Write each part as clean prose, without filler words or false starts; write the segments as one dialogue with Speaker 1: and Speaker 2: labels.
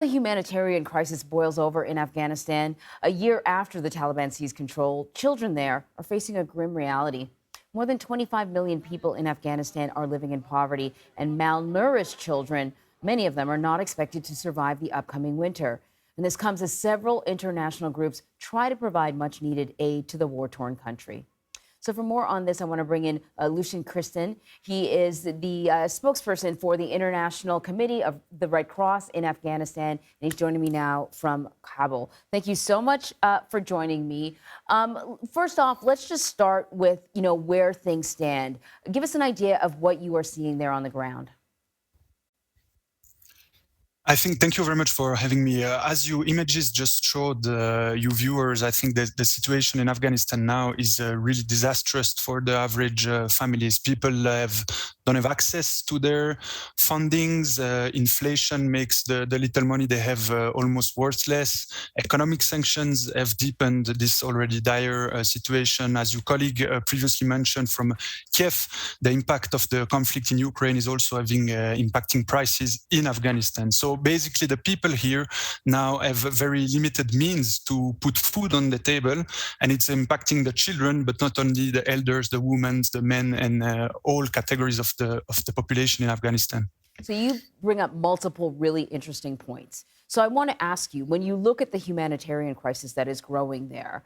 Speaker 1: The humanitarian crisis boils over in Afghanistan. A year after the Taliban seized control, children there are facing a grim reality. More than 25 million people in Afghanistan are living in poverty, and malnourished children, many of them, are not expected to survive the upcoming winter. And this comes as several international groups try to provide much needed aid to the war-torn country. So for more on this, I want to bring in Lucien Christen. He is the spokesperson for the International Committee of the Red Cross in Afghanistan, and he's joining me now from Kabul. Thank you so much for joining me. First off, let's just start with, where things stand. Give us an idea of what you are seeing there on the ground.
Speaker 2: Thank you very much for having me. As your images just showed you viewers, I think that the situation in Afghanistan now is really disastrous for the average families. People don't have access to their fundings. Inflation makes the little money they have almost worthless. Economic sanctions have deepened this already dire situation. As your colleague previously mentioned from Kiev, the impact of the conflict in Ukraine is also impacting prices in Afghanistan. So basically, the people here now have very limited means to put food on the table, and it's impacting the children, but not only the elders, the women, the men, and all categories of the population in Afghanistan.
Speaker 1: So you bring up multiple really interesting points. So I want to ask you, when you look at the humanitarian crisis that is growing there,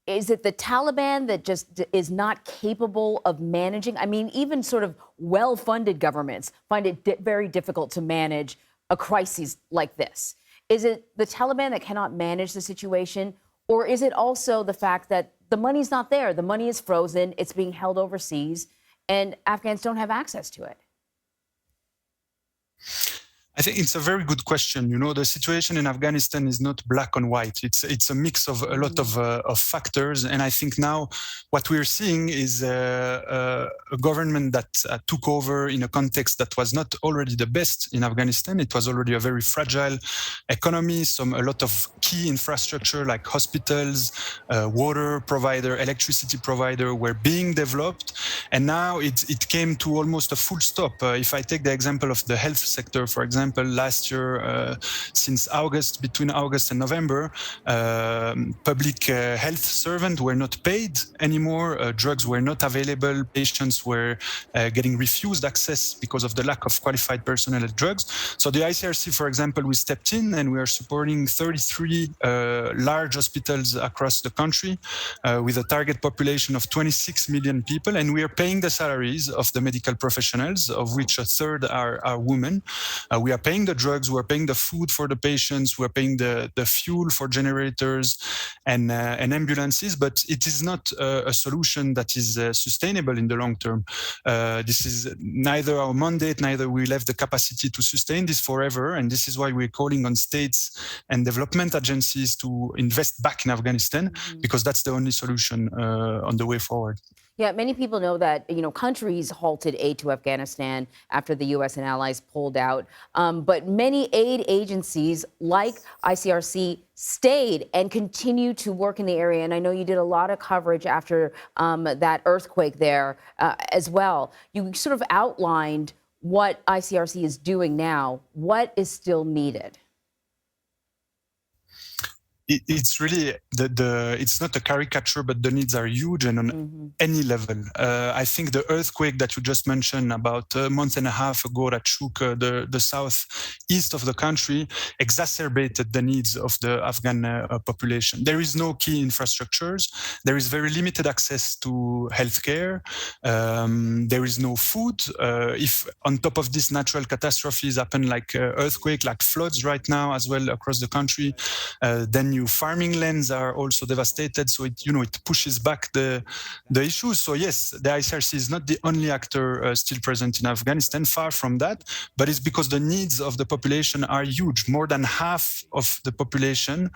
Speaker 1: is it the Taliban that just is not capable of managing? I mean, even sort of well-funded governments find it very difficult to manage a crisis like this. Is it the Taliban that cannot manage the situation, or is it also the fact that the money's not there? The money is frozen, it's being held overseas, and Afghans don't have access to it?
Speaker 2: I think it's a very good question. The situation in Afghanistan is not black and white. It's a mix of a lot of factors. And I think now what we're seeing is a government that took over in a context that was not already the best in Afghanistan. It was already a very fragile economy. A lot of key infrastructure like hospitals, water provider, electricity provider were being developed. And now it came to almost a full stop. If I take the example of the health sector, for example, last year, since between August and November, public health servants were not paid anymore. Drugs were not available. Patients were getting refused access because of the lack of qualified personnel at drugs. So the ICRC, for example, we stepped in and we are supporting 33 large hospitals across the country with a target population of 26 million people. And we are paying the salaries of the medical professionals, of which a third are women. We are paying the drugs, we're paying the food for the patients, we're paying the fuel for generators and ambulances, but it is not a solution that is sustainable in the long term. This is neither our mandate, neither we will have the capacity to sustain this forever, and this is why we're calling on states and development agencies to invest back in Afghanistan, because that's the only solution on the way forward.
Speaker 1: Yeah, many people know that, countries halted aid to Afghanistan after the U.S. and allies pulled out. But many aid agencies like ICRC stayed and continue to work in the area. And I know you did a lot of coverage after that earthquake there as well. You sort of outlined what ICRC is doing now. What is still needed?
Speaker 2: It's really it's not a caricature, but the needs are huge and on any level. I think the earthquake that you just mentioned about a month and a half ago that shook the southeast of the country exacerbated the needs of the Afghan population. There is no key infrastructures. There is very limited access to healthcare. There is no food. If on top of this natural catastrophes happen like earthquake, like floods right now as well across the country, then farming lands are also devastated, so it pushes back the issues. So yes, the ICRC is not the only actor still present in Afghanistan, far from that, but it's because the needs of the population are huge. More than half of the population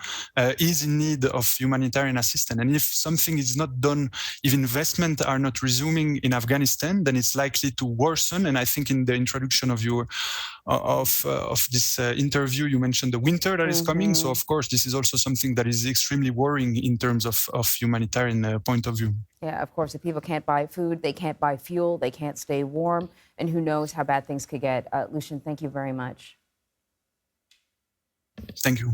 Speaker 2: is in need of humanitarian assistance, and if something is not done, if investment are not resuming in Afghanistan, then it's likely to worsen. And I think in the introduction of this interview, you mentioned the winter that is coming. So of course, this is also something that is extremely worrying in terms of humanitarian point of view.
Speaker 1: Yeah, of course, if people can't buy food, they can't buy fuel, they can't stay warm, and who knows how bad things could get. Lucien, thank you very much.
Speaker 2: Thank you.